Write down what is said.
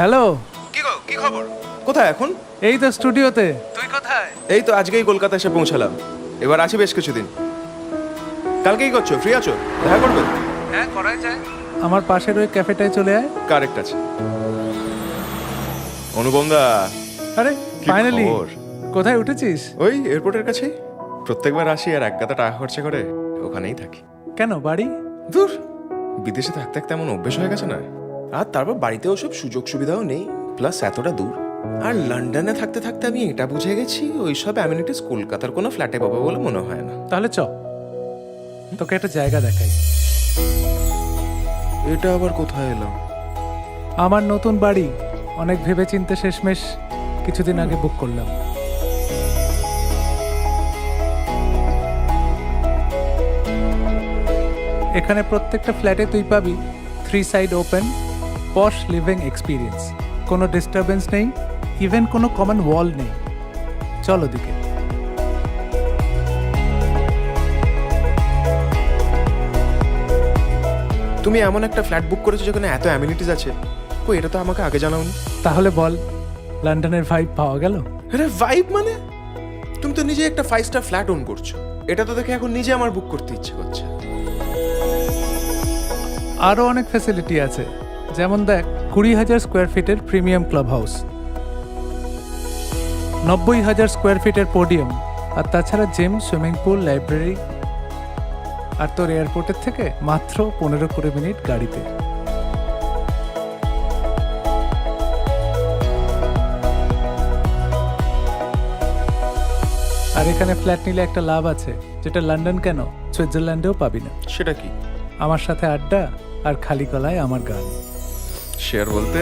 Hello. কি গো, কি খবর? কোথায় এখন? এই তো স্টুডিওতে। তুই কোথায়? এই তো আজকেই কলকাতা এসে পৌঁছালাম। এবার আছি বেশ কিছুদিন। কালকে কি করছো? ফ্রি আছো? দেখা করবে? হ্যাঁ, করাই যায়। আমার পাশের ওই ক্যাফেটায় চলে আয়। কারেক্ট আছে। অনুপম দা, আরে কি ফাইনালি খবর? কোথায় উঠেছিস? ওই এয়ারপোর্টের কাছেই। প্রত্যেকবার আসি আর এক গাদা টাকা খরচা করে ওখানেই থাকি। কেন বাড়ি? দূর, বিদেশে থাকতে থাকতে এমন অভ্যেস হয়ে গেছে না। আর তারপর বাড়িতে ওসব সুযোগ সুবিধাও নেই, প্লাস এতটা দূর। আর লন্ডনে থাকতে থাকতে আমি এটা বুঝে গেছি ওইসব অ্যামিনিটিস কলকাতার কোনো ফ্ল্যাটে পাবো বলে মনে হয় না। তাহলে চ, তোকে একটা জায়গা দেখাই। এটা আবার কোথায় এলাম? আমার নতুন বাড়ি, অনেক ভেবেচিন্তে শেষমেশ কিছুদিন আগে বুক করলাম। এখানে প্রত্যেকটা ফ্ল্যাটে তুই পাবি 3 সাইড ওপেন পশ লিভিং এক্সপিরিয়েন্স। কোনো ডিস্টারবেন্স নেই, ইভেন কোনো কমন ওয়াল নেই। চল ওদিকে। তুমি এমন একটা ফ্ল্যাট বুক করেছো যেখানে এত অ্যামিনিটিস আছে। কই, এটা তো আমাকে আগে জানাওনি। তাহলে বল, লন্ডনের ভাইব পাওয়া গেল? আরে ভাইব মানে? তুমি তো নিজে একটা 5 স্টার ফ্ল্যাট ওন করছো। এটা তো দেখে এখন নিজে আমার বুক করতে ইচ্ছে করছে। আরও অনেক ফ্যাসিলিটি আছে, যেমন দেখ 20,000 স্কোয়ার ফিটের প্রিমিয়াম ক্লাব হাউস, 90,000 স্কোয়ার ফিটের পোডিয়াম, আর তাছাড়া জিম, সুইমিং পুল, লাইব্রেরি। আর তোর এয়ারপোর্টের থেকে মাত্র 15-20 মিনিট গাড়িতে। আর এখানে ফ্ল্যাট নিলে একটা লাভ আছে, যেটা লন্ডন কেন সুইজারল্যান্ডেও পাবি না। সেটা কি? আমার সাথে আড্ডা আর খালি গলায় আমার গান। শেয়ার বলতে